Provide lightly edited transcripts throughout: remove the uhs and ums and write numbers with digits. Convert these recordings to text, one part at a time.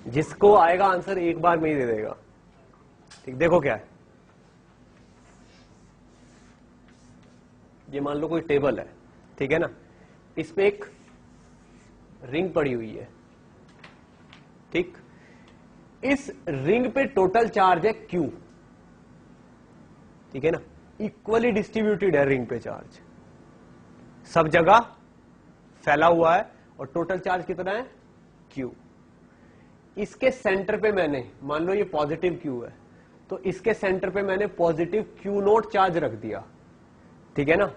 जिसको आएगा आंसर एक बार में ही दे देगा। ठीक, देखो क्या है, ये मान लो कोई टेबल है, ठीक है ना, इस पे एक रिंग पड़ी हुई है। ठीक, इस रिंग पे टोटल चार्ज है Q, ठीक है ना, इक्वली डिस्ट्रीब्यूटेड है रिंग पे चार्ज, सब जगह फैला हुआ है और टोटल चार्ज कितना है Q। इसके सेंटर पे मैंने, मान लो ये पॉजिटिव Q है, तो इसके सेंटर पे मैंने पॉजिटिव Q नोट चार्ज रख दिया, ठीक है ना।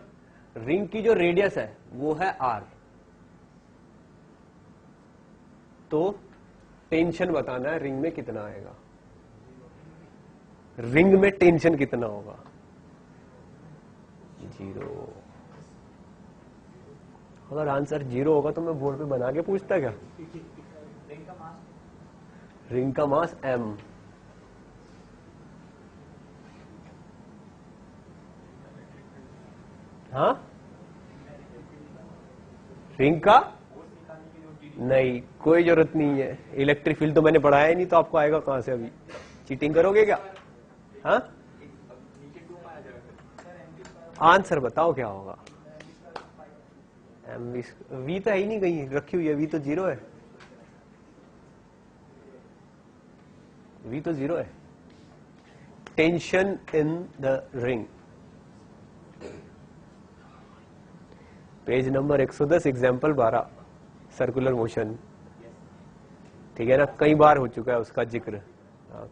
रिंग की जो रेडियस है वो है R, तो टेंशन बताना है रिंग में कितना आएगा, रिंग में टेंशन कितना होगा, 0। अगर आंसर 0 होगा तो मैं बोर्ड पे बना के पूछता क्या। रिंग का मास M, हाँ, रिंग का नहीं, कोई जरूरत नहीं है, इलेक्ट्रिक फील्ड तो मैंने पढ़ाया ही नहीं, तो आपको आएगा कहां से। अभी चीटिंग करोगे क्या। हाँ, आंसर बताओ क्या होगा। वी तो है ही नहीं, कहीं रखी हुई है, वी तो 0 है, वी तो 0 है। Tension in the ring, page number 110, example 12, circular motion, ठीक है ना, कई बार हो चुका है उसका जिक्र,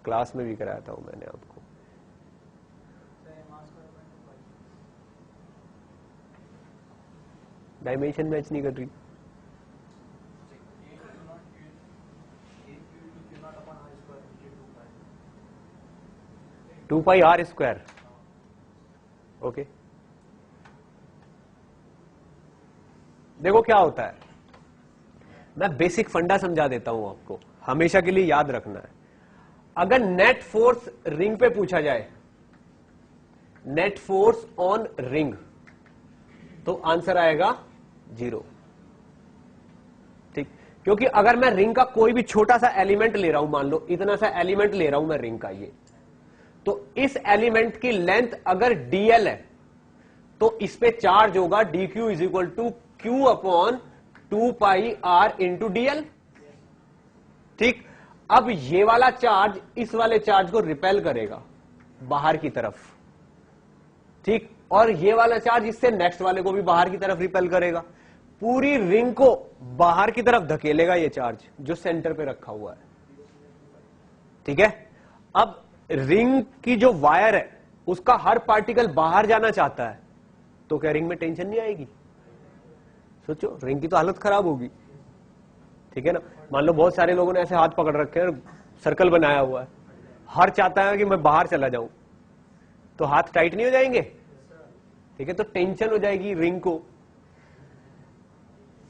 क्लास में भी कराया था वो मैंने आपको। डायमेंशन मैच नहीं कर रही। Two pi R square, okay. देखो क्या होता है, मैं बेसिक फंडा समझा देता हूं आपको, हमेशा के लिए याद रखना है। अगर नेट फोर्स रिंग पे पूछा जाए, नेट फोर्स ऑन रिंग, तो आंसर आएगा 0। ठीक, क्योंकि अगर मैं रिंग का कोई भी छोटा सा एलिमेंट ले रहा हूं, मान लो इतना सा एलिमेंट ले रहा हूं मैं रिंग का, ये तो इस एलिमेंट की लेंथ अगर dl है तो इस पे चार्ज होगा dq is equal to q upon 2 pi r into dl। ठीक, अब ये वाला चार्ज इस वाले चार्ज को रिपेल करेगा बाहर की तरफ, ठीक, और ये वाला चार्ज इससे नेक्स्ट वाले को भी बाहर की तरफ रिपेल करेगा, पूरी रिंग को बाहर की तरफ धकेलेगा ये चार्ज जो सेंटर पे रखा हुआ है। ठीक है, अब रिंग की जो वायर है उसका हर पार्टिकल बाहर जाना चाहता है, तो क्या रिंग में टेंशन नहीं आएगी। सोचो, रिंग की तो हालत खराब होगी। ठीक है ना, मान लो बहुत सारे लोगों ने ऐसे हाथ पकड़ रखे हैं, सर्कल बनाया हुआ है, हर चाहता है कि मैं बाहर चला जाऊं, तो हाथ टाइट नहीं हो जाएंगे। ठीक है, तो टेंशन हो जाएगी रिंग को।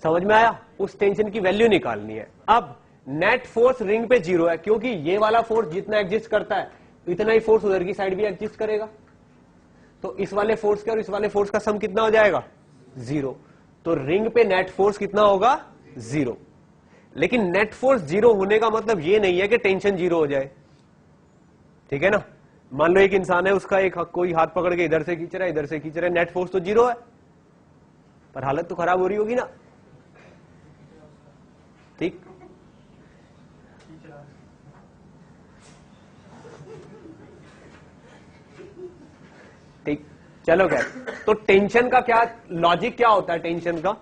समझ में आया, उस टेंशन की वैल्यू निकालनी है। अब नेट फोर्स रिंग पे 0 है, क्योंकि ये वाला फोर्स जितना एग्जिस्ट करता है इतना ही फोर्स उधर की साइड भी एग्जिस्ट करेगा, तो इस वाले फोर्स के और इस वाले फोर्स का सम कितना हो जाएगा 0, तो रिंग पे नेट फोर्स कितना होगा 0। लेकिन नेट फोर्स 0 होने का मतलब ये नहीं है कि टेंशन 0 हो जाए। ठीक है ना, मान लो एक इंसान है, उसका एक कोई हाथ पकड़ के इधर से खींच रहा है, इधर से खींच रहा है, नेट फोर्स तो 0 है, पर हालत तो खराब हो रही होगी ना। ठीक, ठीक, चलो क्या, तो टेंशन का क्या लॉजिक क्या होता है टेंशन का,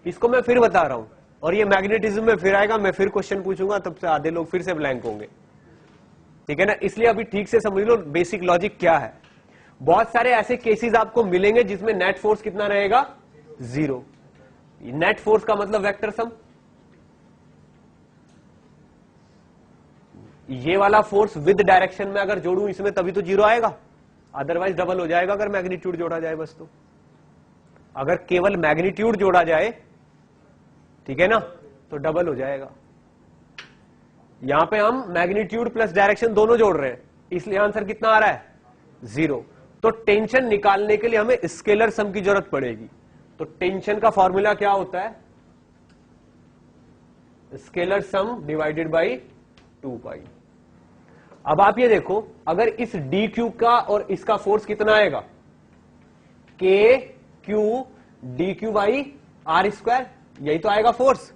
इसको मैं फिर बता रहा हूं, और ये मैग्नेटिज्म में फिर आएगा, मैं फिर क्वेश्चन पूछूंगा, तब से आधे लोग फिर से ब्लैंक होंगे। ठीक है ना, इसलिए अभी ठीक से समझ लो बेसिक लॉजिक क्या है। बहुत सारे ऐसे केसेस आपको मिलेंगे जिसमें नेट फोर्स कितना रहेगा 0। नेट फोर्स का मतलब वेक्टर सम, ये वाला फोर्स विद डायरेक्शन में अगर जोड़ूं इसमें तभी तो 0 आएगा, अदरवाइज डबल हो जाएगा अगर मैग्नीट्यूड जोड़ा जाए बस। तो अगर केवल मैग्नीट्यूड जोड़ा जाए, ठीक है ना, तो डबल हो जाएगा। यहां पे हम मैग्नीट्यूड प्लस डायरेक्शन दोनों जोड़ रहे हैं, इसलिए आंसर कितना आ रहा है 0। तो टेंशन निकालने के लिए हमें स्केलर सम की जरूरत पड़ेगी। तो टेंशन का फॉर्मूला क्या होता है, स्केलर सम डिवाइडेड बाय 2 पाई। अब आप ये देखो, अगर इस डी क्यू का और इसका फोर्स कितना आएगा, के Q D Q by R square, यही तो आएगा फोर्स।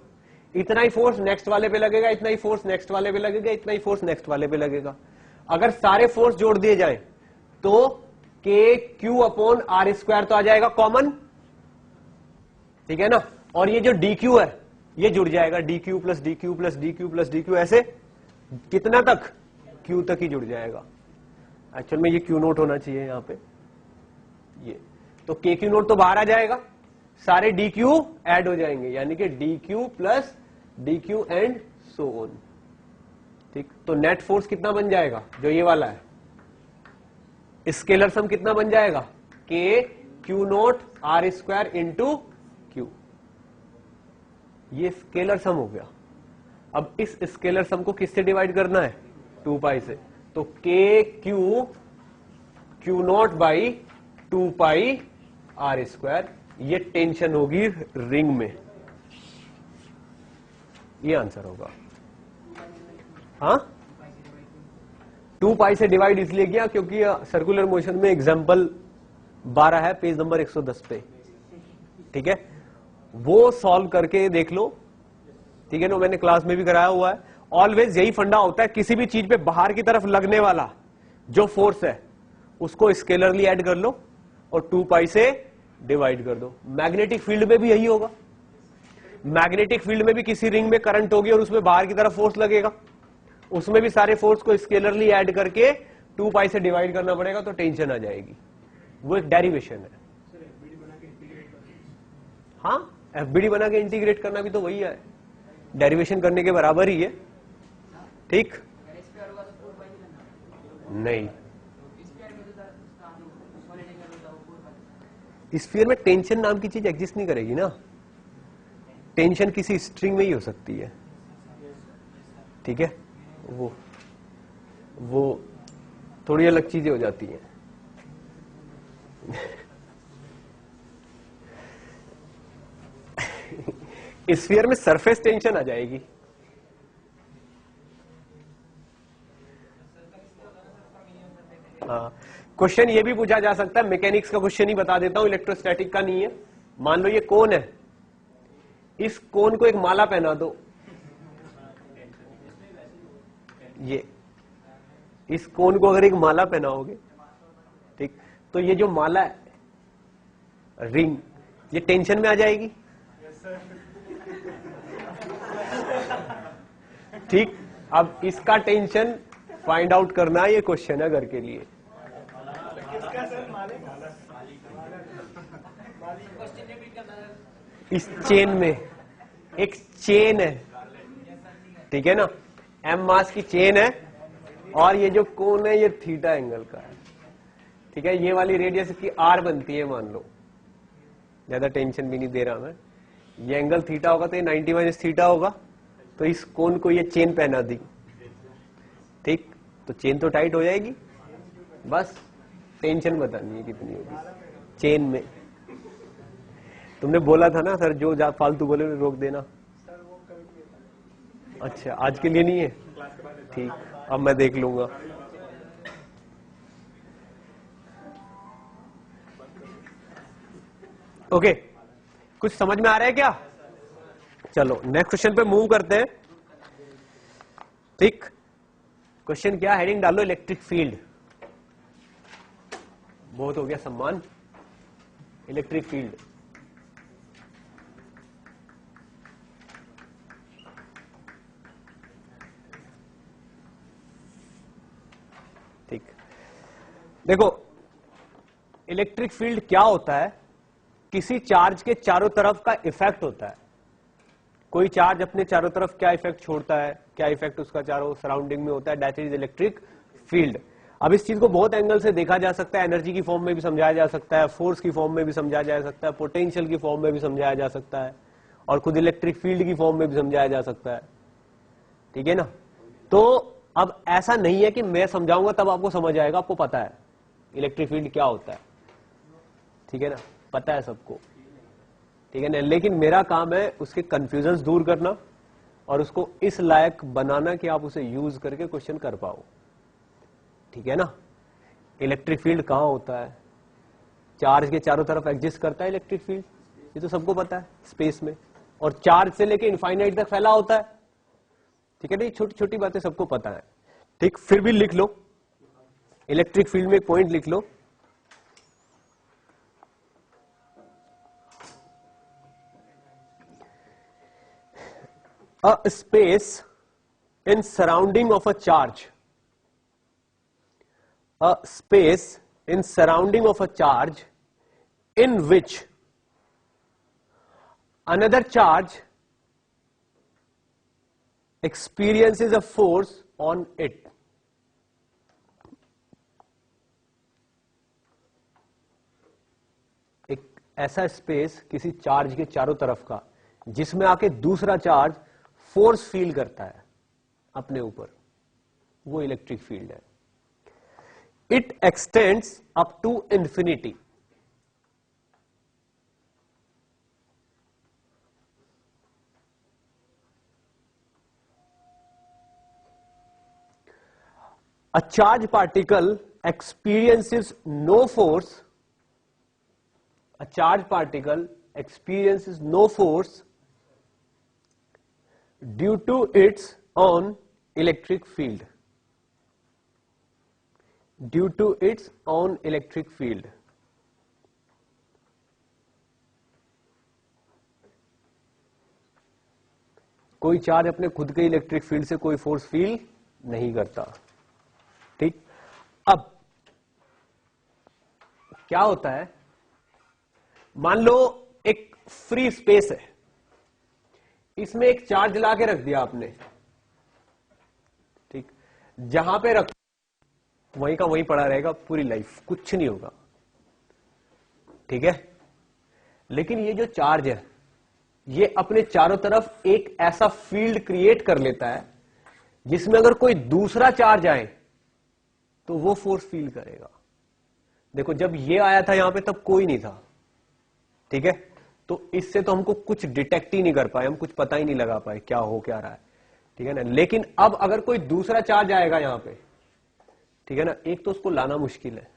इतना ही फोर्स नेक्स्ट वाले पे लगेगा, इतना ही फोर्स नेक्स्ट वाले पे लगेगा, इतना ही फोर्स नेक्स्ट वाले पे लगेगा। अगर सारे फोर्स जोड़ दिए जाए तो K Q upon are square तो आ जाएगा कॉमन, ठीक है ना। और ये जो डी क्यू है ये जुड़ जाएगा, D Q plus D Q plus D Q plus D Q, ऐसे कितना तक, क्यू तक ही जुड़ जाएगा। एक्चुअल में ये क्यू नोट होना चाहिए यहां पे, ये तो के क्यू नोट तो बाहर आ जाएगा, सारे डी क्यू एड हो जाएंगे, यानी कि D Q plus D Q and so on. ठीक, तो नेट फोर्स कितना बन जाएगा, जो ये वाला है, स्केलर सम कितना बन जाएगा, K Q naught R square into Q. ये स्केलर सम हो गया। अब इस स्केलर सम को किससे डिवाइड करना है, 2 पाई से, तो K Q Q naught by 2 pi R square, ये टेंशन होगी रिंग में, ये आंसर होगा। हाँ, 2 पाई से डिवाइड इसलिए किया क्योंकि सर्कुलर मोशन में एग्जांपल 12 है पेज नंबर 110 पे, ठीक है, वो सॉल्व करके देख लो, ठीक है ना, मैंने क्लास में भी कराया हुआ है। ऑलवेज यही फंडा होता है, किसी भी चीज पे बाहर की तरफ लगने वाला जो फोर्स है उसको स्केलरली ऐड कर लो और 2 पाई से डिवाइड कर दो। मैग्नेटिक फील्ड में भी यही होगा, मैग्नेटिक फील्ड में भी किसी रिंग में करंट होगी और उसमें बाहर की तरफ फोर्स लगेगा, उसमें भी सारे फोर्स को स्केलरली ऐड करके 2 पाई से डिवाइड करना पड़ेगा, तो टेंशन आ जाएगी। वो एक डेरिवेशन है। हाँ, एफबीडी बना के इंटीग्रेट करना भी तो वही है, डेरिवेशन करने के बराबर ही है। ठीक, नहीं, स्फीयर में टेंशन नाम की चीज एग्जिस्ट नहीं करेगी ना, टेंशन किसी स्ट्रिंग में ही हो सकती है, ठीक है, वो थोड़ी अलग चीजें हो जाती हैं। स्फीयर में सरफेस टेंशन आ जाएगी। हाँ, क्वेश्चन ये भी पूछा जा सकता है, मैकेनिक्स का क्वेश्चन ही बता देता हूं, इलेक्ट्रोस्टैटिक का नहीं है। मान लो ये कोन है, इस कोन को एक माला पहना दो, ये इस कोन को अगर एक माला पहनाओगे, ठीक, तो ये जो माला है, रिंग, ये टेंशन में आ जाएगी। ठीक, अब इसका टेंशन फाइंड आउट करना ये क्वेश्चन है घर के लिए। इस चेन में एक चेन है, ठीक है ना, एम मास की चेन है और ये जो कोन है ये थीटा एंगल का है, ठीक है, ये वाली रेडियस की आर बनती है, मान लो, ज्यादा टेंशन भी नहीं दे रहा मैं, ये एंगल थीटा होगा तो ये 90 माइनस थीटा होगा, तो इस कोन को ये चेन पहना दी, ठीक, तो चेन तो टाइट हो जाएगी, बस टेंशन बतानी है कितनी होगी चेन में। तुमने बोला था ना सर, जो फालतू बोले रोक देना। अच्छा, आज के लिए नहीं है, ठीक, अब मैं देख लूंगा। ओके, कुछ समझ में आ रहा है क्या? चलो नेक्स्ट क्वेश्चन पे मूव करते हैं। ठीक, क्वेश्चन क्या, हेडिंग डालो इलेक्ट्रिक फील्ड। बहुत हो गया सम्मान, इलेक्ट्रिक फील्ड। ठीक, देखो इलेक्ट्रिक फील्ड क्या होता है, किसी चार्ज के चारों तरफ का इफेक्ट होता है। कोई चार्ज अपने चारों तरफ क्या इफेक्ट छोड़ता है, क्या इफेक्ट उसका चारों सराउंडिंग में होता है, दैट इज इलेक्ट्रिक फील्ड। अब इस चीज को बहुत एंगल से देखा जा सकता है, एनर्जी की फॉर्म में भी समझाया जा सकता है, फोर्स की फॉर्म में भी समझाया जा सकता है, पोटेंशियल की फॉर्म में भी समझाया जा सकता है, और खुद इलेक्ट्रिक फील्ड की फॉर्म में भी समझाया जा सकता है, ठीक है ना। तो अब ऐसा नहीं है कि मैं समझाऊंगा तब आपको समझ आएगा, आपको पता है इलेक्ट्रिक फील्ड क्या होता है, ठीक है ना, पता है सबको, ठीक है ना, लेकिन मेरा काम है उसके कंफ्यूजन्स दूर करना और उसको इस लायक बनाना कि आप उसे यूज करके क्वेश्चन कर पाओ। ठीक है ना। इलेक्ट्रिक फील्ड कहां होता है? चार्ज के चारों तरफ एग्जिस्ट करता है इलेक्ट्रिक फील्ड, ये तो सबको पता है, स्पेस में, और चार्ज से लेके इनफाइनाइट तक फैला होता है। ठीक है ना, ये छोटी छोटी बातें सबको पता है। ठीक, फिर भी लिख लो, इलेक्ट्रिक फील्ड में एक पॉइंट लिख लो, a space in surrounding of a charge, a space in surrounding of a charge in which another charge experiences a force on it. एक ऐसा स्पेस किसी चार्ज के चारों तरफ का जिसमें आके दूसरा चार्ज फोर्स फील करता है अपने ऊपर, वो इलेक्ट्रिक फील्ड है। It extends up to infinity. A charge particle experiences no force. A charge particle experiences no force due to its own electric field. Due to its own electric field. कोई charge अपने खुद के electric field से कोई force feel नहीं करता। ठीक, अब क्या होता है, मान लो एक फ्री स्पेस है, इसमें एक चार्ज ला के रख दिया आपने। ठीक, जहां पे रख वहीं का वहीं पड़ा रहेगा पूरी लाइफ, कुछ नहीं होगा। ठीक है, लेकिन ये जो चार्ज है ये अपने चारों तरफ एक ऐसा फील्ड क्रिएट कर लेता है जिसमें अगर कोई दूसरा चार्ज आए तो वो फोर्स फील करेगा। देखो, जब ये आया था यहां पे तब कोई नहीं था। ठीक है, तो इससे तो हमको कुछ डिटेक्ट ही नहीं कर पाए, हम कुछ पता ही नहीं लगा पाए क्या हो क्या रहा है। ठीक है ना, लेकिन अब अगर कोई दूसरा चार्ज आएगा यहां पे, ठीक है ना, एक तो उसको लाना मुश्किल है,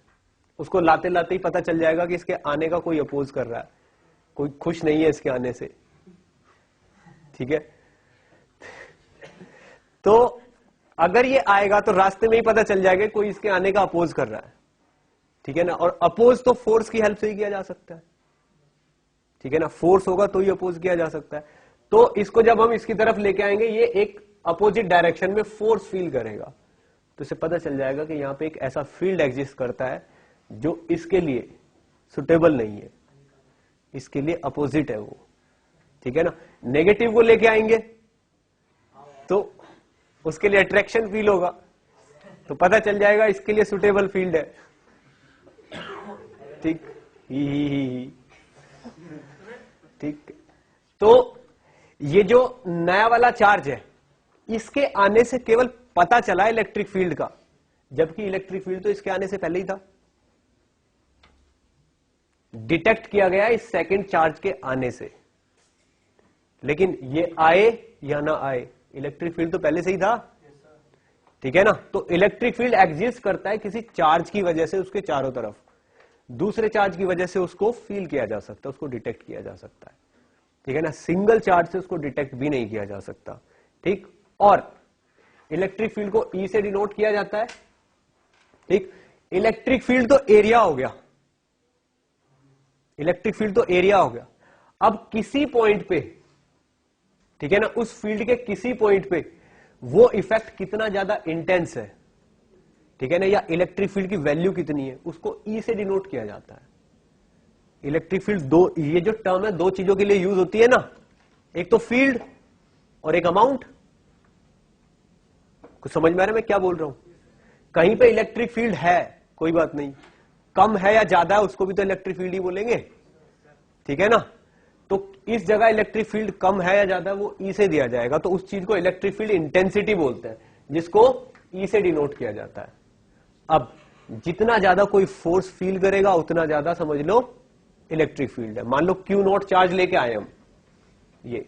उसको लाते लाते ही पता चल जाएगा कि इसके आने का कोई अपोज कर रहा है, कोई खुश नहीं है इसके आने से। ठीक है, तो अगर ये आएगा तो रास्ते में ही पता चल जाएगा कोई इसके आने का अपोज कर रहा है। ठीक है ना, और अपोज तो फोर्स की हेल्प से ही किया जा सकता है। ठीक है ना, फोर्स होगा तो ही अपोज किया जा सकता है। तो इसको जब हम इसकी तरफ लेके आएंगे, ये एक अपोजिट डायरेक्शन में फोर्स फील करेगा, तो इसे पता चल जाएगा कि यहां पे एक ऐसा फील्ड एग्जिस्ट करता है जो इसके लिए सुटेबल नहीं है, इसके लिए अपोजिट है वो। ठीक है ना, नेगेटिव को लेके आएंगे तो उसके लिए अट्रैक्शन फील होगा, तो पता चल जाएगा इसके लिए सुटेबल फील्ड है। ठीक, ही। ठीक, तो ये जो नया वाला चार्ज है इसके आने से केवल पता चला इलेक्ट्रिक फील्ड का, जबकि इलेक्ट्रिक फील्ड तो इसके आने से पहले ही था। डिटेक्ट किया गया इस सेकंड चार्ज के आने से, लेकिन ये आए या ना आए, इलेक्ट्रिक फील्ड तो पहले से ही था। ठीक है ना, तो इलेक्ट्रिक फील्ड एग्जिस्ट करता है किसी चार्ज की वजह से उसके चारों तरफ, दूसरे चार्ज की वजह से उसको फील किया जा सकता है, उसको डिटेक्ट किया जा सकता है। ठीक है ना, सिंगल चार्ज से उसको डिटेक्ट भी नहीं किया जा सकता। ठीक, और इलेक्ट्रिक फील्ड को ई से डिनोट किया जाता है। ठीक, इलेक्ट्रिक फील्ड तो एरिया हो गया, इलेक्ट्रिक फील्ड तो एरिया हो गया। अब किसी पॉइंट पे, ठीक है ना, उस फील्ड के किसी पॉइंट पे वो इफेक्ट कितना ज्यादा इंटेंस है, ठीक है ना, या इलेक्ट्रिक फील्ड की वैल्यू कितनी है, उसको ई से डिनोट किया जाता है। इलेक्ट्रिक फील्ड दो, ये जो टर्म है दो चीजों के लिए यूज होती है ना, एक तो फील्ड और एक अमाउंट। कुछ समझ में आ रहा है मैं क्या बोल रहा हूं? कहीं पे इलेक्ट्रिक फील्ड है, कोई बात नहीं, कम है या ज्यादा है उसको भी तो इलेक्ट्रिक फील्ड ही बोलेंगे। ठीक है ना, तो इस जगह इलेक्ट्रिक फील्ड कम है या ज्यादा वो ई से दिया जाएगा, तो उस चीज को इलेक्ट्रिक फील्ड इंटेंसिटी बोलते हैं, जिसको ई से डिनोट किया जाता है। अब जितना ज्यादा कोई फोर्स फील करेगा उतना ज्यादा समझ लो इलेक्ट्रिक फील्ड है। मान लो Q0 चार्ज लेके आए हम, ये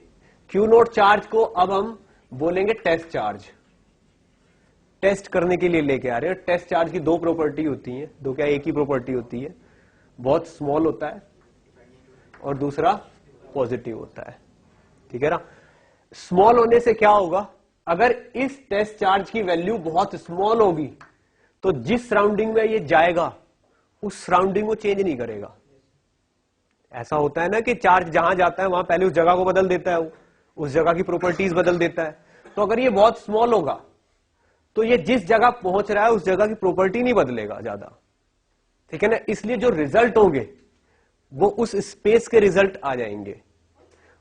Q0 चार्ज को अब हम बोलेंगे टेस्ट चार्ज, टेस्ट करने के लिए लेके आ रहे हैं। टेस्ट चार्ज की दो प्रॉपर्टी होती है, दो क्या एक ही प्रॉपर्टी होती है, बहुत स्मॉल होता है और दूसरा पॉजिटिव होता है, ठीक है ना। स्मॉल होने से क्या होगा, अगर इस टेस्ट चार्ज की वैल्यू बहुत स्मॉल होगी तो जिस सराउंडिंग में ये जाएगा उस सराउंडिंग को चेंज नहीं करेगा। ऐसा होता है ना कि चार्ज जहां जाता है वहां पहले उस जगह को बदल देता है, उस जगह की प्रॉपर्टीज बदल देता है। तो अगर ये बहुत स्मॉल होगा तो ये जिस जगह पहुंच रहा है उस जगह की प्रॉपर्टी नहीं बदलेगा ज्यादा, ठीक है ना। इसलिए जो रिजल्ट होंगे वो उस स्पेस के रिजल्ट आ जाएंगे।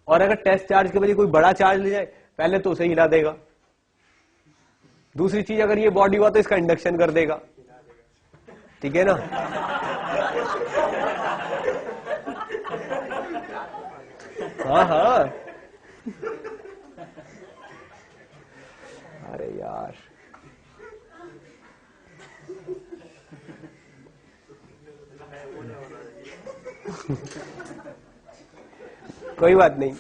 और अगर टेस्ट चार्ज के बजाय कोई बड़ा चार्ज ले जाए पहले तो उसे हिला देगा, दूसरी चीज अगर ये बॉडी हुआ तो इसका इंडक्शन कर देगा, ठीक है ना। हाँ हाँ, अरे यार कोई बात नहीं,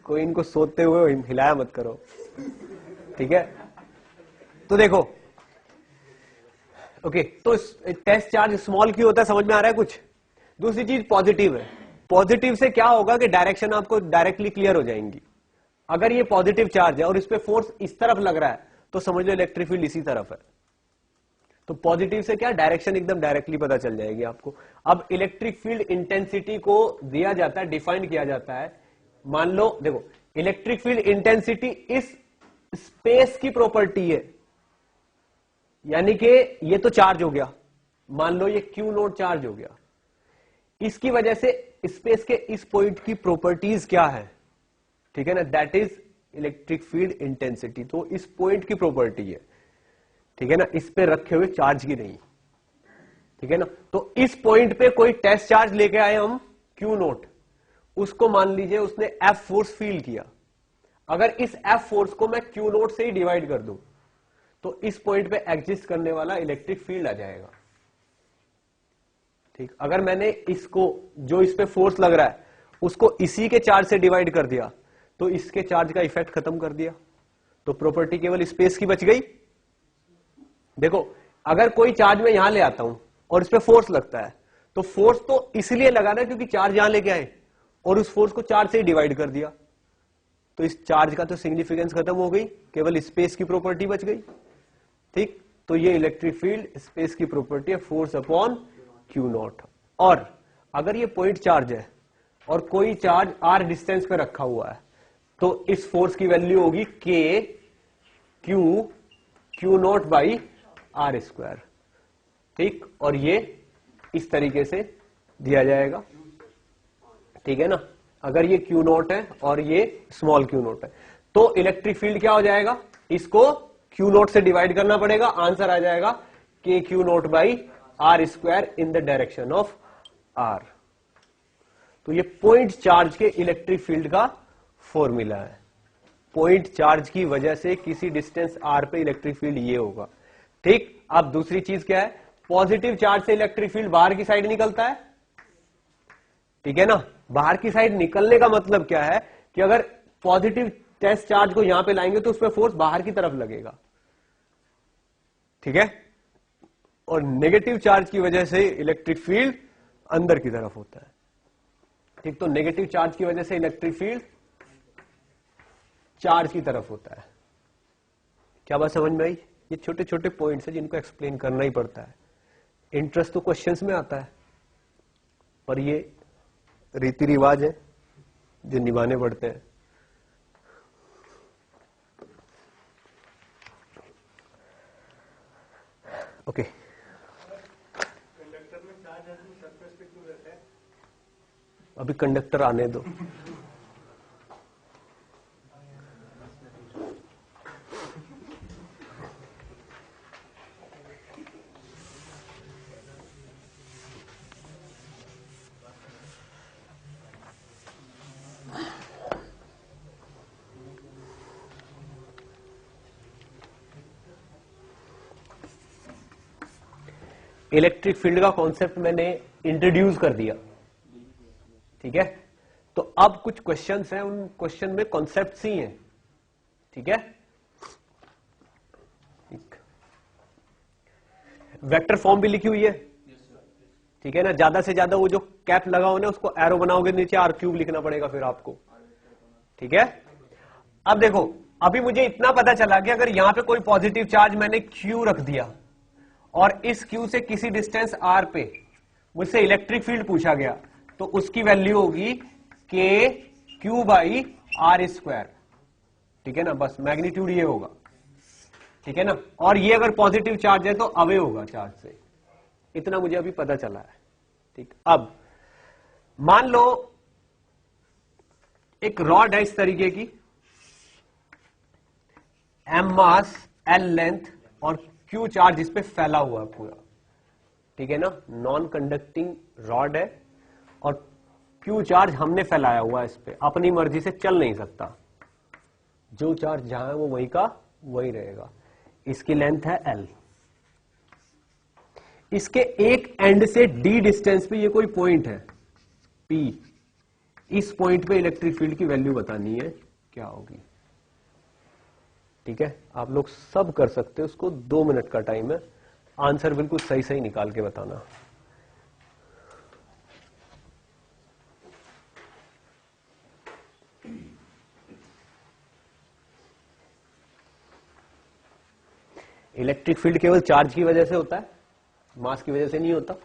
कोई इनको सोते हुए हिलाया मत करो, ठीक है। तो देखो ओके, तो टेस्ट चार्ज स्मॉल क्यों होता है, समझ में आ रहा है कुछ। दूसरी चीज पॉजिटिव है, पॉजिटिव से क्या होगा कि डायरेक्शन आपको डायरेक्टली क्लियर हो जाएंगी। अगर ये पॉजिटिव चार्ज है और इस पे फोर्स इस तरफ लग रहा है तो समझ लो इलेक्ट्रिक फील्ड इसी तरफ है। तो पॉजिटिव से क्या डायरेक्शन एकदम डायरेक्टली पता चल जाएगी आपको। अब इलेक्ट्रिक फील्ड इंटेंसिटी को दिया जाता है, डिफाइन किया जाता है। मान लो देखो, इलेक्ट्रिक फील्ड इंटेंसिटी इस स्पेस की प्रॉपर्टी है, यानी कि ये तो चार्ज हो गया, मान लो ये क्यू नोट चार्ज हो गया, इसकी वजह से स्पेस के इस पॉइंट की प्रॉपर्टीज क्या है, ठीक है ना, that is electric field intensity. तो इस पॉइंट की प्रॉपर्टी है, ठीक है ना, इस पे रखे हुए चार्ज की नहीं, ठीक है ना। तो इस पॉइंट पे कोई टेस्ट चार्ज लेके आए हम क्यू नोट, उसको मान लीजिए उसने एफ फोर्स फील किया। अगर इस एफ फोर्स को मैं क्यू नोट से ही डिवाइड कर दूं तो इस पॉइंट पे एग्जिस्ट करने वाला इलेक्ट्रिक फील्ड आ जाएगा, ठीक। अगर मैंने इसको, जो इस पे फोर्स लग रहा है उसको इसी के चार्ज से डिवाइड कर दिया तो इसके चार्ज का इफेक्ट खत्म कर दिया, तो प्रॉपर्टी केवल स्पेस की बच गई। देखो, अगर कोई चार्ज मैं यहां ले आता हूं और इस पे फोर्स लगता है तो फोर्स तो इसलिए लगाना है क्योंकि चार्ज यहां लेके आए और उस फोर्स को चार्ज से ही डिवाइड कर दिया, तो इस चार्ज का तो सिग्निफिकेंस खत्म हो गई, केवल स्पेस की प्रॉपर्टी बच गई, ठीक। तो ये इलेक्ट्रिक फील्ड स्पेस की प्रॉपर्टी है, फोर्स अपॉन क्यू नॉट। और अगर ये पॉइंट चार्ज है और कोई चार्ज आर डिस्टेंस पे रखा हुआ है तो इस फोर्स की वैल्यू होगी K Q naught by R square, ठीक। और ये इस तरीके से दिया जाएगा, ठीक है ना। अगर ये क्यू नॉट है और ये स्मॉल क्यू नॉट है तो इलेक्ट्रिक फील्ड क्या हो जाएगा, इसको क्यू नॉट से डिवाइड करना पड़ेगा, आंसर आ जाएगा K Q naught by R square in the direction of R. तो ये पॉइंट चार्ज के इलेक्ट्रिक फील्ड का फॉर्मूला है। पॉइंट चार्ज की वजह से किसी डिस्टेंस आर पे इलेक्ट्रिक फील्ड ये होगा, ठीक। अब दूसरी चीज क्या है, पॉजिटिव चार्ज से इलेक्ट्रिक फील्ड बाहर की साइड निकलता है, ठीक है ना। बाहर की साइड निकलने का मतलब क्या है कि अगर पॉजिटिव टेस्ट चार्ज को यहां पे लाएंगे तो उसमें फोर्स बाहर की तरफ लगेगा, ठीक है। और नेगेटिव चार्ज की वजह से इलेक्ट्रिक फील्ड अंदर की तरफ होता है, ठीक। तो नेगेटिव चार्ज की वजह से इलेक्ट्रिक फील्ड चार्ज की तरफ होता है। क्या बात समझ में आई। ये छोटे छोटे पॉइंट्स हैं जिनको एक्सप्लेन करना ही पड़ता है, इंटरेस्ट तो क्वेश्चंस में आता है पर ये रीति रिवाज है जो निभाने पड़ते हैं। ओके, कंडक्टर में चार्ज है तो सरफेस पे क्यों रहता है? अभी कंडक्टर आने दो। इलेक्ट्रिक फील्ड का कॉन्सेप्ट मैंने इंट्रोड्यूस कर दिया, ठीक है। तो अब कुछ क्वेश्चंस हैं, उन क्वेश्चन में कॉन्सेप्ट्स ही हैं, ठीक है। वेक्टर फॉर्म भी लिखी हुई है, ठीक है ना। ज्यादा से ज्यादा वो जो कैप लगा हो ना उसको एरो बनाओगे नीचे आर क्यूब लिखना पड़ेगा फिर आपको, ठीक है। अब देखो, अभी मुझे इतना पता चला कि अगर यहां पे कोई पॉजिटिव चार्ज मैंने क्यू रख दिया और इस क्यू से किसी डिस्टेंस आर पे मुझसे इलेक्ट्रिक फील्ड पूछा गया, तो उसकी वैल्यू होगी K Q by R square, ठीक है ना। बस मैग्नीट्यूड ये होगा, ठीक है ना। और ये अगर पॉजिटिव चार्ज है तो अवे होगा चार्ज से, इतना मुझे अभी पता चला है, ठीक। अब मान लो एक रॉड है इस तरीके की, एम मास एल लेंथ और क्यू चार्ज इस पे फैला हुआ है पूरा, ठीक है ना। नॉन कंडक्टिंग रॉड है और क्यू चार्ज हमने फैलाया हुआ है इस पे, अपनी मर्जी से चल नहीं सकता, जो चार्ज जहां है वो वही का वही रहेगा। इसकी लेंथ है एल, इसके एक एंड से डी डिस्टेंस पे ये कोई पॉइंट है पी, इस पॉइंट पे इलेक्ट्रिक फील्ड की वैल्यू बतानी है क्या होगी, ठीक है। आप लोग सब कर सकते हो, उसको 2 मिनट का टाइम है, आंसर बिल्कुल सही सही निकाल के बताना। इलेक्ट्रिक फील्ड केवल चार्ज की वजह से होता है, मास की वजह से नहीं होता।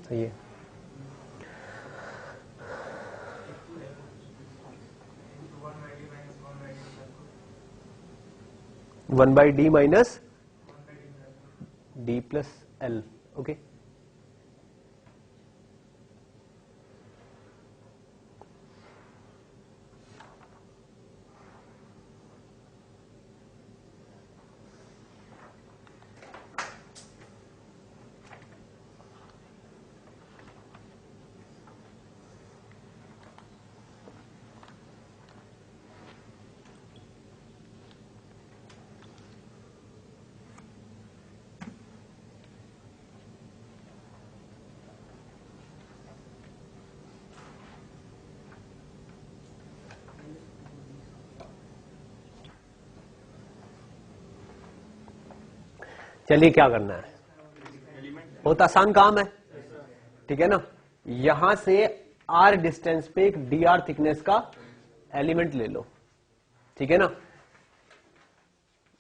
सही है। One by D minus D plus L, okay. चलिए क्या करना है, बहुत आसान काम है, ठीक है ना। यहां से आर डिस्टेंस पे एक डी आर थिकनेस का एलिमेंट ले लो, ठीक है ना।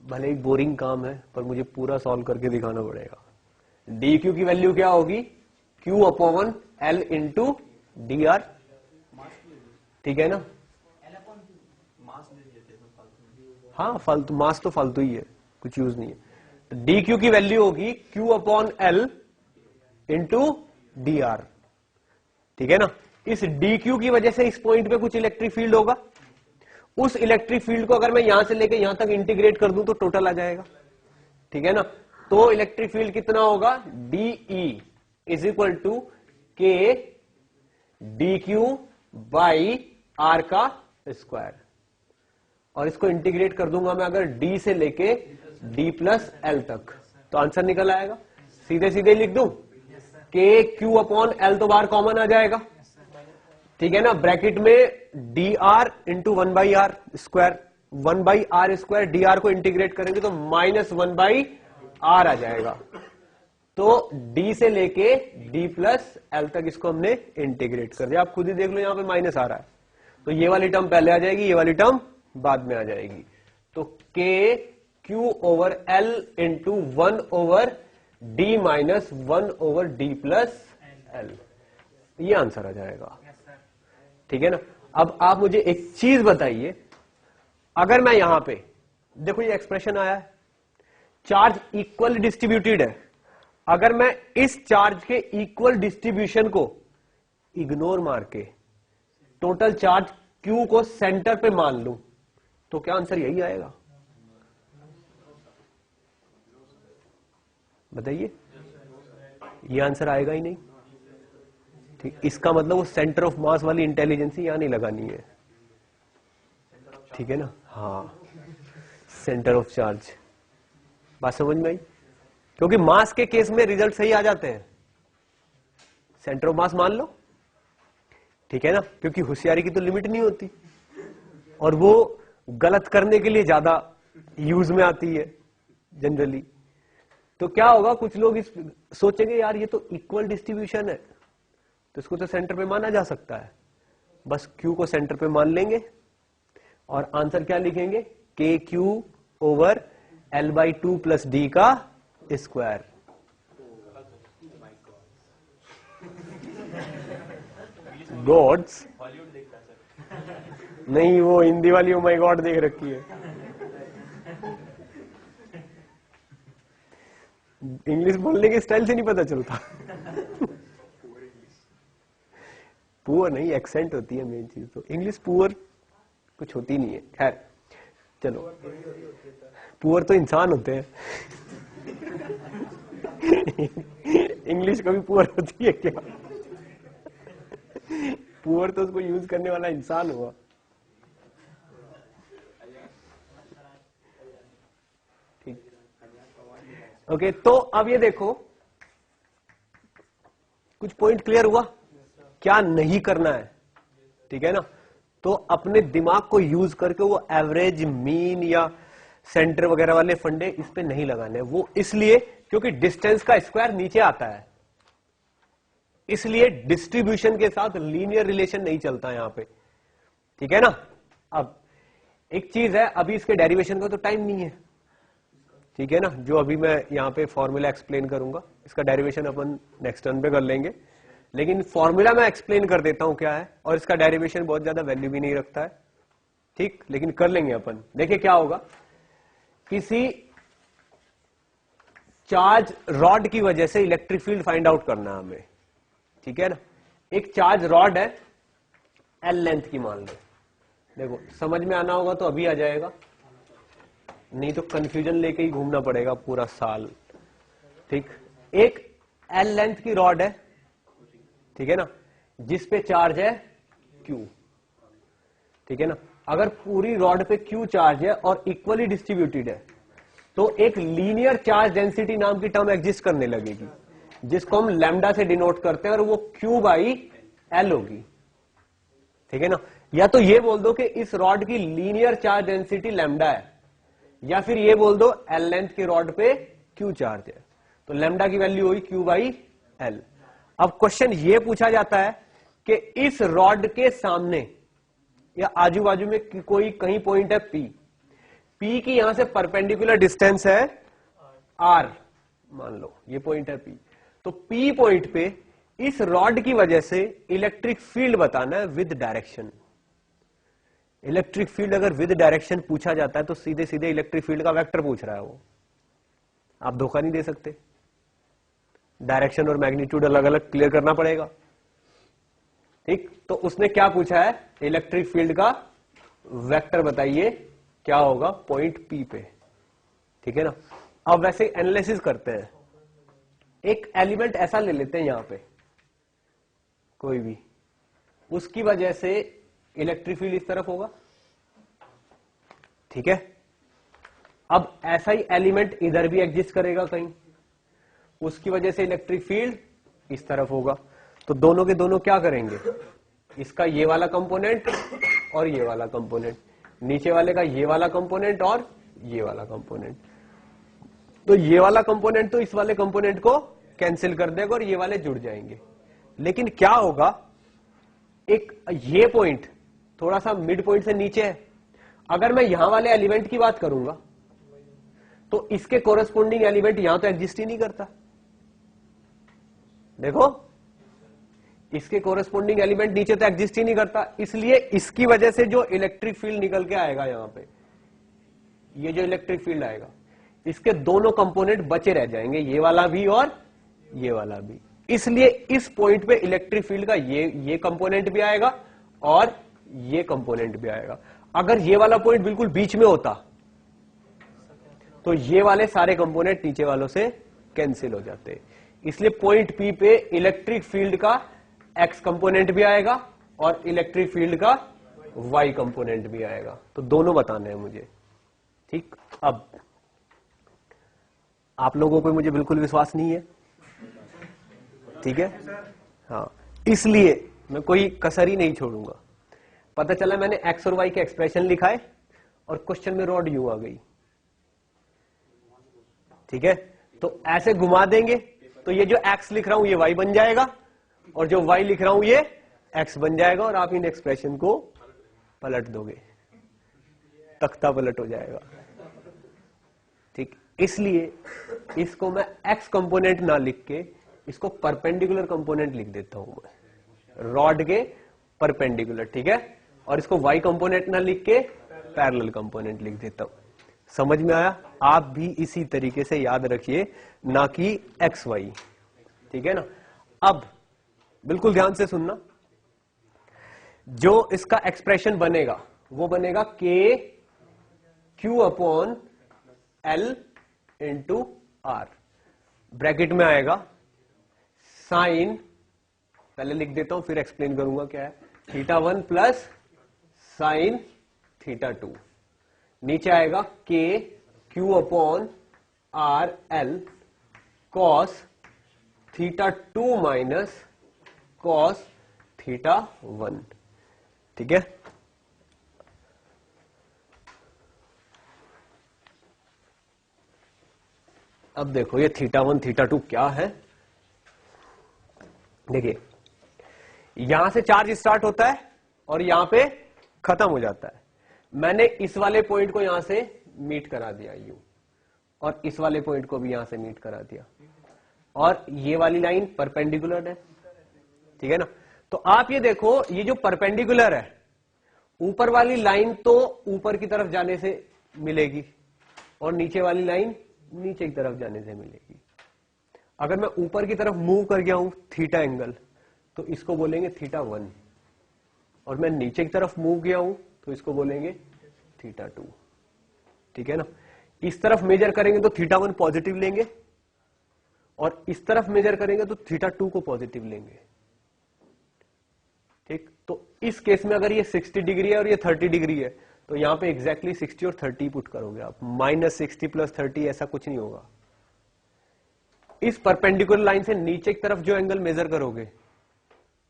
भले ही बोरिंग काम है पर मुझे पूरा सॉल्व करके दिखाना पड़ेगा। डी क्यू की वैल्यू क्या होगी, Q upon L into D R, ठीक है ना। हाँ फालतू, मास तो फालतू ही है, कुछ यूज नहीं है। डी क्यू की वैल्यू होगी Q upon L into D R, ठीक है ना। इस डी क्यू की वजह से इस पॉइंट पे कुछ इलेक्ट्रिक फील्ड होगा, उस इलेक्ट्रिक फील्ड को अगर मैं यहां से लेकर यहां तक इंटीग्रेट कर दूं तो टोटल आ जाएगा, ठीक है ना। तो इलेक्ट्रिक फील्ड कितना होगा, D E is equal to K D Q by R का स्क्वायर, और इसको इंटीग्रेट कर दूंगा मैं अगर डी से लेके डी प्लस एल तक, तो आंसर निकल आएगा। सीधे सीधे लिख दूं, के क्यू अपॉन एल तो बाहर कॉमन आ जाएगा, ठीक है ना। ब्रैकेट में D R into 1 by R square, 1 by R square, D R को इंटीग्रेट करेंगे तो माइनस 1 बाई आर आ जाएगा। तो डी से लेके डी प्लस एल तक इसको हमने इंटीग्रेट कर दिया। आप खुद ही देख लो, यहां पे माइनस आ रहा है, तो ये वाली टर्म पहले आ जाएगी, ये वाली टर्म बाद में आ जाएगी। तो K Q over L into 1 over d minus 1/d+l, ये आंसर आ जाएगा। ठीक है ना। अब आप मुझे एक चीज बताइए, अगर मैं यहां पे देखो ये एक्सप्रेशन आया है, चार्ज इक्वल डिस्ट्रीब्यूटेड है, अगर मैं इस चार्ज के इक्वल डिस्ट्रीब्यूशन को इग्नोर मार के टोटल चार्ज Q को सेंटर पे मान लूं तो क्या आंसर यही आएगा? बताइए, ये आंसर आएगा ही नहीं। ठीक, इसका मतलब वो सेंटर ऑफ मास वाली इंटेलिजेंस यहां नहीं लगानी है। ठीक है ना। हाँ, सेंटर ऑफ चार्ज, बात समझ में आई? क्योंकि मास के केस में रिजल्ट सही आ जाते हैं, सेंटर ऑफ मास मान लो। ठीक है ना, क्योंकि होशियारी की तो लिमिट नहीं होती और वो गलत करने के लिए ज्यादा यूज में आती है जनरली। तो क्या होगा, कुछ लोग इस सोचेंगे यार ये तो इक्वल डिस्ट्रीब्यूशन है तो इसको तो सेंटर पे माना जा सकता है, बस Q को सेंटर पे मान लेंगे और आंसर क्या लिखेंगे, KQ/L/2 + D का स्क्वायर। गॉड्स नहीं, वो हिंदी वाली ओ माय गॉड देख रखी है, इंग्लिश बोलने के स्टाइल से नहीं पता चलता। पुअर नहीं, एक्सेंट होती है मेन चीज, तो इंग्लिश पुअर कुछ होती नहीं है। खैर चलो, पुअर तो इंसान होते हैं। इंग्लिश कभी पुअर होती है क्या? पुअर तो उसको यूज करने वाला इंसान हुआ। ठीक, ओके। तो अब ये देखो, कुछ पॉइंट क्लियर हुआ क्या नहीं करना है। ठीक है ना। तो अपने दिमाग को यूज करके वो एवरेज, मीन या सेंटर वगैरह वाले फंडे इस पे नहीं लगाने। वो इसलिए क्योंकि डिस्टेंस का स्क्वायर नीचे आता है, इसलिए डिस्ट्रीब्यूशन के साथ लीनियर रिलेशन नहीं चलता यहां पे। ठीक है ना। अब एक चीज है, अभी इसके डेरिवेशन का तो टाइम नहीं है। ठीक है ना, जो अभी मैं यहां पे फॉर्मूला एक्सप्लेन करूंगा, इसका डेरिवेशन अपन नेक्स्ट टर्न पे कर लेंगे, लेकिन फॉर्मूला मैं एक्सप्लेन कर देता हूं क्या है, और इसका डेरिवेशन बहुत ज्यादा वैल्यू भी नहीं रखता है। ठीक, लेकिन कर लेंगे अपन। देखिए क्या होगा, किसी चार्ज रॉड की वजह से इलेक्ट्रिक फील्ड फाइंड आउट करना है हमें। ठीक है ना। एक चार्ज रॉड है L लेंथ की, मान लो। देखो समझ में आना होगा तो अभी आ जाएगा, नहीं तो कंफ्यूजन लेके ही घूमना पड़ेगा पूरा साल। ठीक, एक L लेंथ की रॉड है, ठीक है ना, जिस पे चार्ज है Q। ठीक है ना। अगर पूरी रॉड पे Q चार्ज है और इक्वली डिस्ट्रीब्यूटेड है तो एक लीनियर चार्ज डेंसिटी नाम की टर्म एग्जिस्ट करने लगेगी, जिसको हम लैम्डा से डिनोट करते हैं, और वो Q/L होगी। ठीक है ना। या तो ये बोल दो कि इस रॉड की लीनियर चार्ज डेंसिटी लैम्डा है, या फिर ये बोल दो L लेंथ की रॉड पे Q चार्ज है, तो लैम्डा की वैल्यू होगी Q/L। अब क्वेश्चन ये पूछा जाता है कि इस रॉड के सामने या आजू बाजू में कोई कहीं पॉइंट है P की यहां से परपेंडिकुलर डिस्टेंस है R, मान लो ये पॉइंट है P। तो P पॉइंट पे इस रॉड की वजह से इलेक्ट्रिक फील्ड बताना है विद डायरेक्शन। इलेक्ट्रिक फील्ड अगर विद डायरेक्शन पूछा जाता है तो सीधे सीधे इलेक्ट्रिक फील्ड का वेक्टर पूछ रहा है वो, आप धोखा नहीं दे सकते। डायरेक्शन और मैग्नीट्यूड अलग अलग क्लियर करना पड़ेगा। ठीक, तो उसने क्या पूछा है, इलेक्ट्रिक फील्ड का वेक्टर बताइए क्या होगा पॉइंट P पे। ठीक है ना। अब वैसे एनालिसिस करते हैं, एक एलिमेंट ऐसा ले लेते हैं यहां पे कोई भी, उसकी वजह से इलेक्ट्रिक फील्ड इस तरफ होगा। ठीक है। अब ऐसा ही एलिमेंट इधर भी एग्जिस्ट करेगा कहीं, उसकी वजह से इलेक्ट्रिक फील्ड इस तरफ होगा। तो दोनों के दोनों क्या करेंगे, इसका ये वाला कंपोनेंट और ये वाला कंपोनेंट, नीचे वाले का ये वाला कंपोनेंट और ये वाला कंपोनेंट। तो ये वाला कंपोनेंट तो इस वाले कंपोनेंट को कैंसिल कर देगा और ये वाले जुड़ जाएंगे। लेकिन क्या होगा, एक ये पॉइंट थोड़ा सा मिड पॉइंट से नीचे है, अगर मैं यहां वाले एलिमेंट की बात करूंगा तो इसके कोरस्पोंडिंग एलिमेंट यहां तो एग्जिस्ट ही नहीं करता, देखो इसके कोरेस्पोंडिंग एलिमेंट नीचे तो एग्जिस्ट ही नहीं करता, इसलिए इसकी वजह से जो इलेक्ट्रिक फील्ड निकल के आएगा यहां पे, ये जो इलेक्ट्रिक फील्ड आएगा, इसके दोनों कंपोनेंट बचे रह जाएंगे, ये वाला भी और ये वाला भी। इसलिए इस पॉइंट पे इलेक्ट्रिक फील्ड का ये कंपोनेंट भी आएगा और ये कंपोनेंट भी आएगा। अगर ये वाला पॉइंट बिल्कुल बीच में होता तो ये वाले सारे कंपोनेंट नीचे वालों से कैंसिल हो जाते। इसलिए पॉइंट पी पे इलेक्ट्रिक फील्ड का एक्स कंपोनेंट भी आएगा और इलेक्ट्रिक फील्ड का वाई कंपोनेंट भी आएगा। तो दोनों बताने हैं मुझे, ठीक। अब आप लोगों पे मुझे बिल्कुल विश्वास नहीं है, ठीक है, हाँ, इसलिए मैं कोई कसर ही नहीं छोड़ूंगा। पता चला मैंने एक्स और वाई के एक्सप्रेशन लिखा है और क्वेश्चन में रॉड यू आ गई, ठीक है, तो ऐसे घुमा देंगे तो ये जो एक्स लिख रहा हूं ये वाई बन जाएगा और जो वाई लिख रहा हूं ये एक्स बन जाएगा और आप इन एक्सप्रेशन को पलट दोगे, तख्ता पलट हो जाएगा, ठीक। इसलिए इसको मैं एक्स कंपोनेंट ना लिख के इसको परपेंडिकुलर कंपोनेंट लिख देता हूं मैं, रॉड के परपेंडिकुलर, ठीक है, और इसको वाई कंपोनेंट ना लिख के पैरेलल कंपोनेंट लिख देता हूं। समझ में आया? आप भी इसी तरीके से याद रखिए, ना कि एक्स वाई, ठीक है ना। अब बिल्कुल ध्यान से सुनना, जो इसका एक्सप्रेशन बनेगा वो बनेगा K Q upon L into R, bracket में आएगा साइन, पहले लिख देता हूं फिर एक्सप्लेन करूंगा क्या है, θ1 प्लस साइन θ2, नीचे आएगा के Q upon R L cos θ2 minus cos θ1, ठीक है। अब देखो ये θ1 θ2 क्या है, देखिए यहां से चार्ज स्टार्ट होता है और यहां पे खत्म हो जाता है। मैंने इस वाले पॉइंट को यहां से मीट करा दिया यू, और इस वाले पॉइंट को भी यहां से मीट करा दिया, और ये वाली लाइन परपेंडिकुलर है, ठीक है ना। तो आप ये देखो, ये जो परपेंडिकुलर है, ऊपर वाली लाइन तो ऊपर की तरफ जाने से मिलेगी और नीचे वाली लाइन नीचे की तरफ जाने से मिलेगी। अगर मैं ऊपर की तरफ मूव कर गया हूं थीटा एंगल, तो इसको बोलेंगे θ1, और मैं नीचे की तरफ मूव गया हूं तो इसको बोलेंगे θ2, ठीक है ना। इस तरफ मेजर करेंगे तो θ1 पॉजिटिव लेंगे और इस तरफ मेजर करेंगे तो θ2 को पॉजिटिव लेंगे, ठीक। तो इस केस में अगर ये 60 डिग्री है और ये 30 डिग्री है तो यहां पे एग्जैक्टली 60 और 30 पुट करोगे आप, -60 + 30 ऐसा कुछ नहीं होगा। इस परपेंडिकुलर लाइन से नीचे की तरफ जो एंगल मेजर करोगे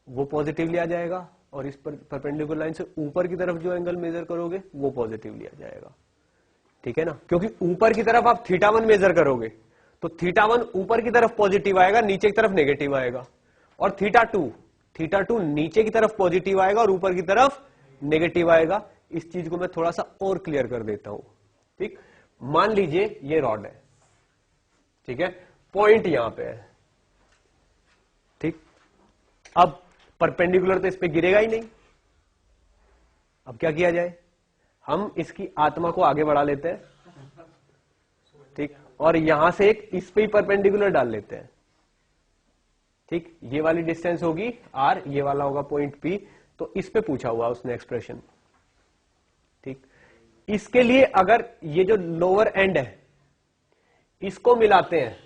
वो पॉजिटिवली आ जाएगा, और इस परपेंडिकुलर लाइन से ऊपर की तरफ जो एंगल मेजर करोगे वो पॉजिटिवली आ जाएगा, ठीक है ना। क्योंकि ऊपर की तरफ आप θ1 मेजर करोगे तो θ1 ऊपर की तरफ पॉजिटिव आएगा, नीचे की तरफ नेगेटिव आएगा, और θ2 नीचे की तरफ पॉजिटिव आएगा और ऊपर की तरफ नेगेटिव आएगा। इस चीज को मैं थोड़ा सा और क्लियर कर देता हूं, ठीक। मान लीजिए ये रॉड है, ठीक है, पॉइंट यहां पे है, ठीक। अब परपेंडिकुलर तो इस पे गिरेगा ही नहीं, अब क्या किया जाए, हम इसकी आत्मा को आगे बढ़ा लेते हैं, ठीक, और यहां से एक इस पे ही परपेंडिकुलर डाल लेते हैं, ठीक। ये वाली डिस्टेंस होगी आर, ये वाला होगा पॉइंट पी, तो इस पे पूछा हुआ उसने एक्सप्रेशन, ठीक। इसके लिए अगर ये जो लोअर एंड है इसको मिलाते हैं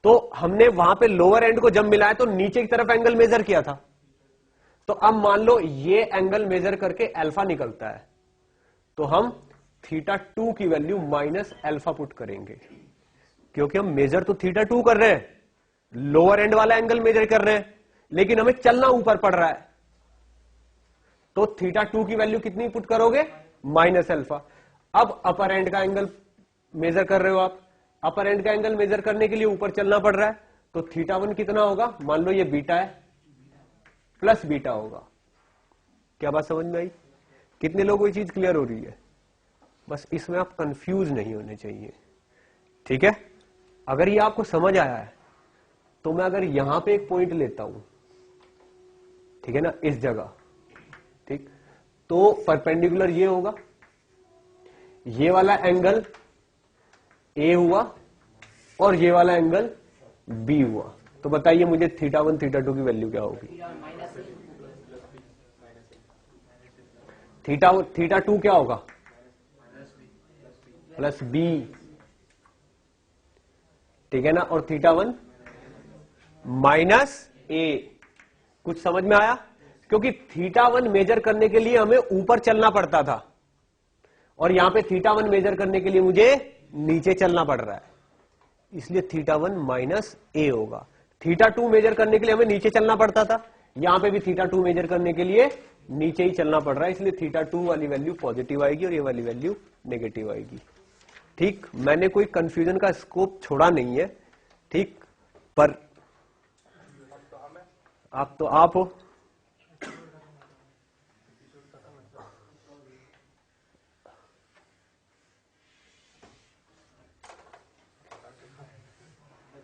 तो हमने वहां पे लोअर एंड को जब मिलाया तो नीचे की तरफ एंगल मेजर किया था, तो अब मान लो ये एंगल मेजर करके अल्फा निकलता है, तो हम θ2 की वैल्यू -α पुट करेंगे, क्योंकि हम मेजर तो θ2 कर रहे हैं, लोअर एंड वाला एंगल मेजर कर रहे हैं, लेकिन हमें चलना ऊपर पड़ रहा है, तो θ2 की वैल्यू कितनी पुट करोगे, -α। अब अपर एंड का एंगल मेजर कर रहे हो आप, अपर एंड का एंगल मेजर करने के लिए ऊपर चलना पड़ रहा है, तो θ1 कितना होगा, मान लो ये बीटा है, प्लस बीटा होगा। क्या बात समझ में आई? कितने लोगों को ये चीज क्लियर हो रही है? बस इसमें आप कंफ्यूज नहीं होने चाहिए, ठीक है। अगर ये आपको समझ आया है तो मैं अगर यहां पे एक पॉइंट लेता हूं, ठीक है ना, इस जगह, ठीक, तो परपेंडिकुलर ये होगा, ये वाला एंगल ए हुआ और ये वाला एंगल बी हुआ। तो बताइए मुझे θ1 θ2 की वैल्यू क्या होगी? θ2 क्या होगा? प्लस बी, ठीक है ना, और θ1 माइनस ए। कुछ समझ में आया? क्योंकि θ1 मेजर करने के लिए हमें ऊपर चलना पड़ता था और यहां पे θ1 मेजर करने के लिए मुझे नीचे चलना पड़ रहा है, इसलिए θ1 माइनस ए होगा। θ2 मेजर करने के लिए हमें नीचे चलना पड़ता था, यहां पे भी θ2 मेजर करने के लिए नीचे ही चलना पड़ रहा है, इसलिए θ2 वाली वैल्यू पॉजिटिव आएगी और ये वाली वैल्यू नेगेटिव आएगी। ठीक, मैंने कोई कंफ्यूजन का स्कोप छोड़ा नहीं है, ठीक, पर आप तो आप हो।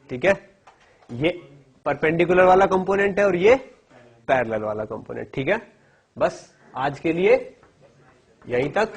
ठीक है, ये परपेंडिकुलर वाला कंपोनेंट है और ये पैरेलल वाला कंपोनेंट। ठीक है, बस आज के लिए यहीं तक।